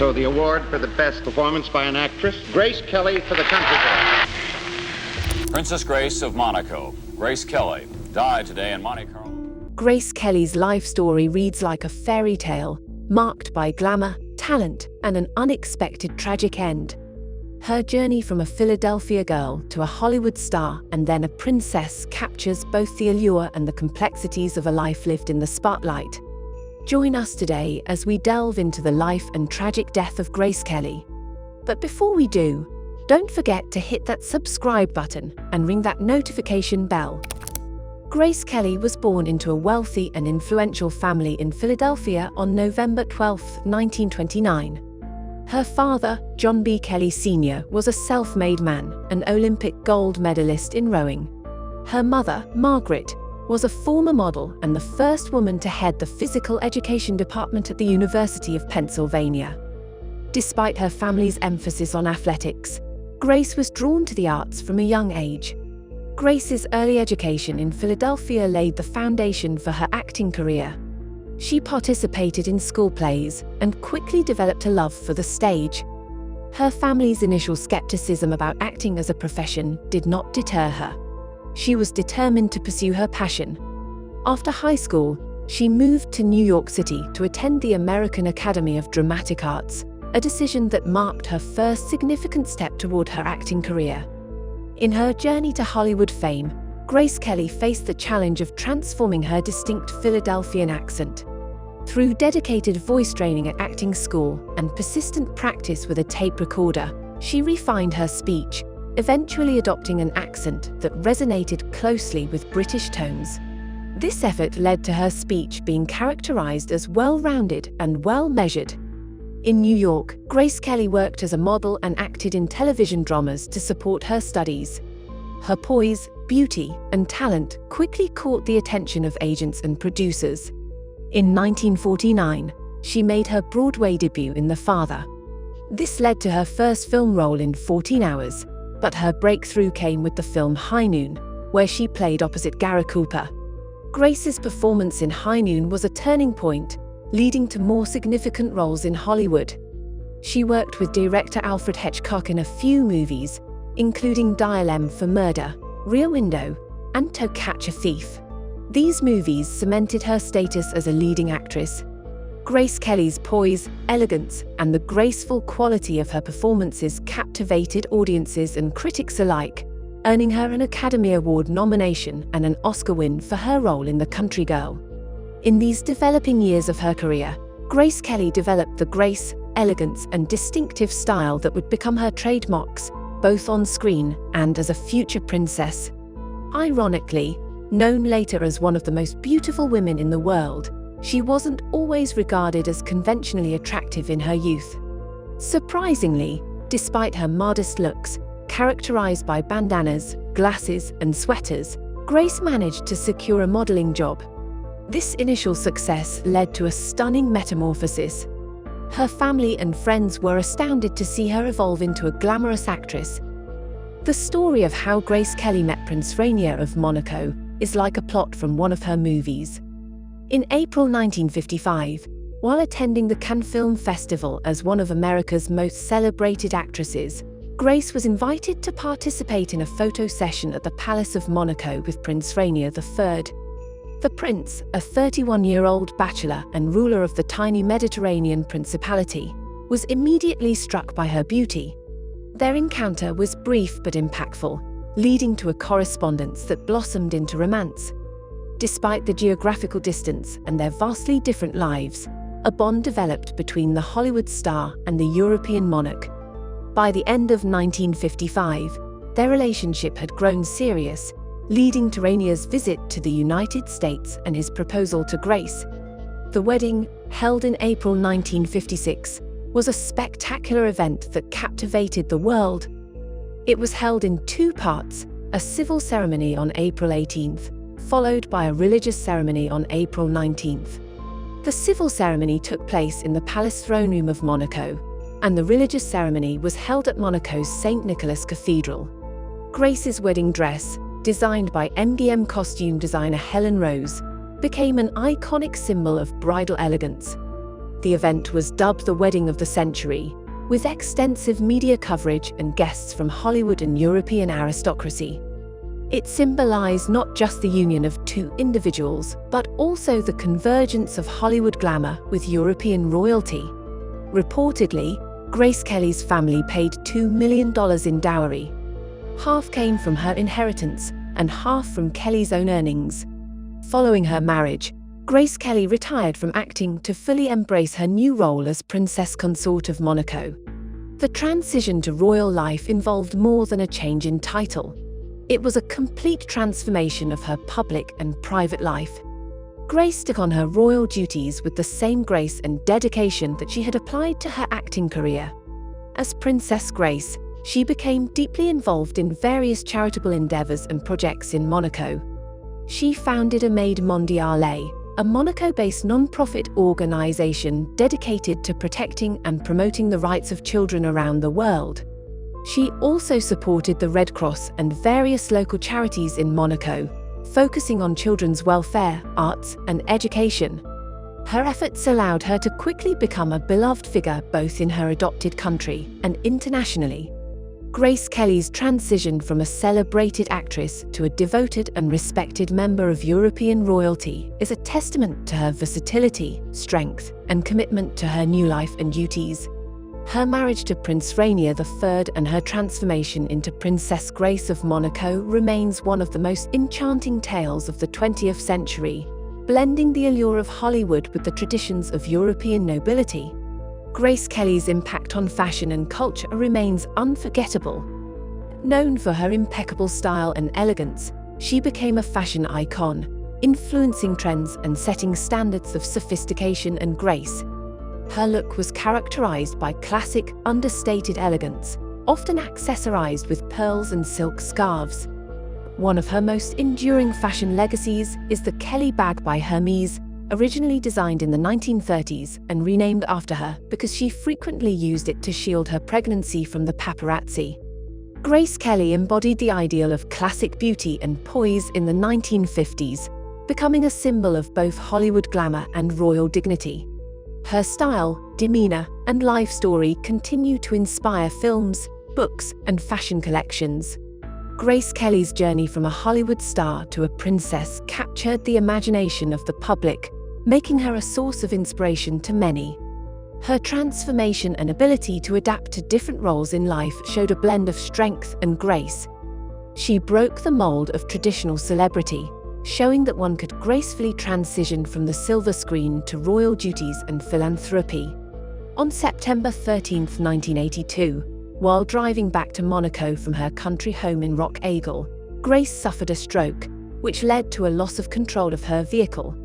So the award for the best performance by an actress, Grace Kelly for The Country Girl. Princess Grace of Monaco, Grace Kelly, died today in Monte Carlo. Grace Kelly's life story reads like a fairy tale, marked by glamour, talent, and an unexpected tragic end. Her journey from a Philadelphia girl to a Hollywood star and then a princess captures both the allure and the complexities of a life lived in the spotlight. Join us today as we delve into the life and tragic death of Grace Kelly. But before we do, don't forget to hit that subscribe button and ring that notification bell. Grace Kelly was born into a wealthy and influential family in Philadelphia on November 12, 1929. Her father, John B. Kelly Sr., was a self-made man, an Olympic gold medalist in rowing. Her mother, Margaret, was a former model and the first woman to head the physical education department at the University of Pennsylvania. Despite her family's emphasis on athletics, Grace was drawn to the arts from a young age. Grace's early education in Philadelphia laid the foundation for her acting career. She participated in school plays and quickly developed a love for the stage. Her family's initial skepticism about acting as a profession did not deter her. She was determined to pursue her passion. After high school, she moved to New York City to attend the American Academy of Dramatic Arts, a decision that marked her first significant step toward her acting career. In her journey to Hollywood fame, Grace Kelly faced the challenge of transforming her distinct Philadelphian accent. Through dedicated voice training at acting school and persistent practice with a tape recorder, she refined her speech, eventually adopting an accent that resonated closely with British tones. This effort led to her speech being characterized as well-rounded and well-measured. In New York, Grace Kelly worked as a model and acted in television dramas to support her studies. Her poise, beauty, and talent quickly caught the attention of agents and producers. In 1949, she made her Broadway debut in The Father. This led to her first film role in 14 Hours, but her breakthrough came with the film High Noon, where she played opposite Gary Cooper. Grace's performance in High Noon was a turning point, leading to more significant roles in Hollywood. She worked with director Alfred Hitchcock in a few movies, including Dial M for Murder, Rear Window, and To Catch a Thief. These movies cemented her status as a leading actress. Grace Kelly's poise, elegance, and the graceful quality of her performances captivated audiences and critics alike, earning her an Academy Award nomination and an Oscar win for her role in The Country Girl. In these developing years of her career, Grace Kelly developed the grace, elegance, and distinctive style that would become her trademarks, both on screen and as a future princess. Ironically, known later as one of the most beautiful women in the world, she wasn't always regarded as conventionally attractive in her youth. Surprisingly, despite her modest looks, characterized by bandanas, glasses, and sweaters, Grace managed to secure a modeling job. This initial success led to a stunning metamorphosis. Her family and friends were astounded to see her evolve into a glamorous actress. The story of how Grace Kelly met Prince Rainier of Monaco is like a plot from one of her movies. In April 1955, while attending the Cannes Film Festival as one of America's most celebrated actresses, Grace was invited to participate in a photo session at the Palace of Monaco with Prince Rainier III. The prince, a 31-year-old bachelor and ruler of the tiny Mediterranean principality, was immediately struck by her beauty. Their encounter was brief but impactful, leading to a correspondence that blossomed into romance. Despite the geographical distance and their vastly different lives, a bond developed between the Hollywood star and the European monarch. By the end of 1955, their relationship had grown serious, leading to Rainier's visit to the United States and his proposal to Grace. The wedding, held in April 1956, was a spectacular event that captivated the world. It was held in two parts, a civil ceremony on April 18th, followed by a religious ceremony on April 19th. The civil ceremony took place in the Palace Throne Room of Monaco, and the religious ceremony was held at Monaco's St. Nicholas Cathedral. Grace's wedding dress, designed by MGM costume designer Helen Rose, became an iconic symbol of bridal elegance. The event was dubbed the Wedding of the Century, with extensive media coverage and guests from Hollywood and European aristocracy. It symbolized not just the union of two individuals, but also the convergence of Hollywood glamour with European royalty. Reportedly, Grace Kelly's family paid $2 million in dowry. Half came from her inheritance, and half from Kelly's own earnings. Following her marriage, Grace Kelly retired from acting to fully embrace her new role as Princess Consort of Monaco. The transition to royal life involved more than a change in title. It was a complete transformation of her public and private life. Grace took on her royal duties with the same grace and dedication that she had applied to her acting career. As Princess Grace, she became deeply involved in various charitable endeavors and projects in Monaco. She founded Aide Mondiale, a Monaco-based non-profit organization dedicated to protecting and promoting the rights of children around the world. She also supported the Red Cross and various local charities in Monaco, focusing on children's welfare, arts, and education. Her efforts allowed her to quickly become a beloved figure both in her adopted country and internationally. Grace Kelly's transition from a celebrated actress to a devoted and respected member of European royalty is a testament to her versatility, strength, and commitment to her new life and duties. Her marriage to Prince Rainier III and her transformation into Princess Grace of Monaco remains one of the most enchanting tales of the 20th century, blending the allure of Hollywood with the traditions of European nobility. Grace Kelly's impact on fashion and culture remains unforgettable. Known for her impeccable style and elegance, she became a fashion icon, influencing trends and setting standards of sophistication and grace. Her look was characterized by classic, understated elegance, often accessorized with pearls and silk scarves. One of her most enduring fashion legacies is the Kelly bag by Hermes, originally designed in the 1930s and renamed after her because she frequently used it to shield her pregnancy from the paparazzi. Grace Kelly embodied the ideal of classic beauty and poise in the 1950s, becoming a symbol of both Hollywood glamour and royal dignity. Her style, demeanor, and life story continue to inspire films, books, and fashion collections. Grace Kelly's journey from a Hollywood star to a princess captured the imagination of the public, making her a source of inspiration to many. Her transformation and ability to adapt to different roles in life showed a blend of strength and grace. She broke the mold of traditional celebrity, showing that one could gracefully transition from the silver screen to royal duties and philanthropy. On September 13, 1982, while driving back to Monaco from her country home in Rock Aigle, Grace suffered a stroke, which led to a loss of control of her vehicle.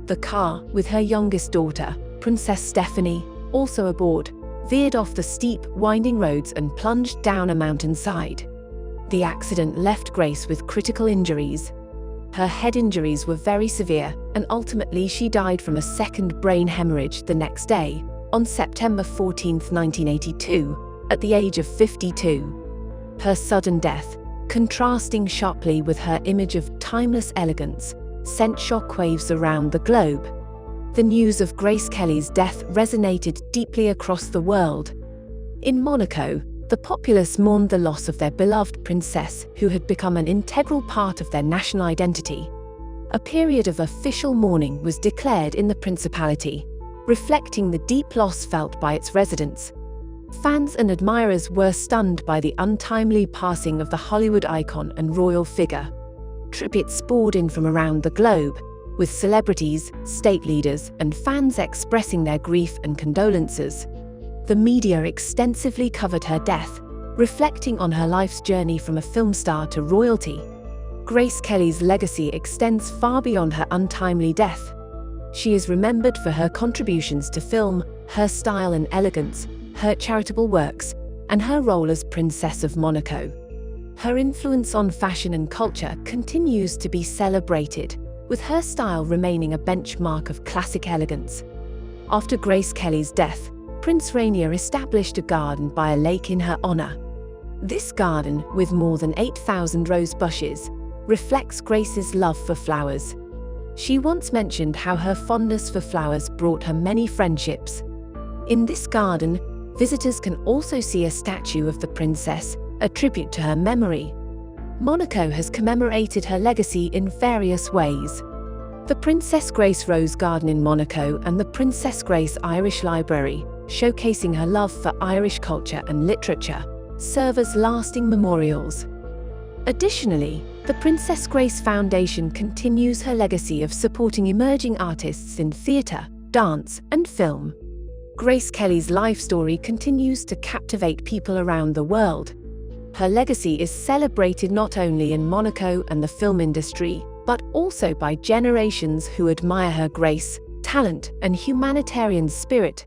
The car, with her youngest daughter, Princess Stephanie, also aboard, veered off the steep, winding roads and plunged down a mountainside. The accident left Grace with critical injuries. Her head injuries were very severe, and ultimately she died from a second brain hemorrhage the next day, on September 14, 1982, at the age of 52. Her sudden death, contrasting sharply with her image of timeless elegance, sent shockwaves around the globe. The news of Grace Kelly's death resonated deeply across the world. In Monaco, the populace mourned the loss of their beloved princess, who had become an integral part of their national identity. A period of official mourning was declared in the principality, reflecting the deep loss felt by its residents. Fans and admirers were stunned by the untimely passing of the Hollywood icon and royal figure. Tributes poured in from around the globe, with celebrities, state leaders, and fans expressing their grief and condolences. The media extensively covered her death, reflecting on her life's journey from a film star to royalty. Grace Kelly's legacy extends far beyond her untimely death. She is remembered for her contributions to film, her style and elegance, her charitable works, and her role as Princess of Monaco. Her influence on fashion and culture continues to be celebrated, with her style remaining a benchmark of classic elegance. After Grace Kelly's death, Prince Rainier established a garden by a lake in her honor. This garden, with more than 8,000 rose bushes, reflects Grace's love for flowers. She once mentioned how her fondness for flowers brought her many friendships. In this garden, visitors can also see a statue of the princess, a tribute to her memory. Monaco has commemorated her legacy in various ways. The Princess Grace Rose Garden in Monaco and the Princess Grace Irish Library, showcasing her love for Irish culture and literature, serve as lasting memorials. Additionally, the Princess Grace Foundation continues her legacy of supporting emerging artists in theatre, dance, and film. Grace Kelly's life story continues to captivate people around the world. Her legacy is celebrated not only in Monaco and the film industry, but also by generations who admire her grace, talent, and humanitarian spirit.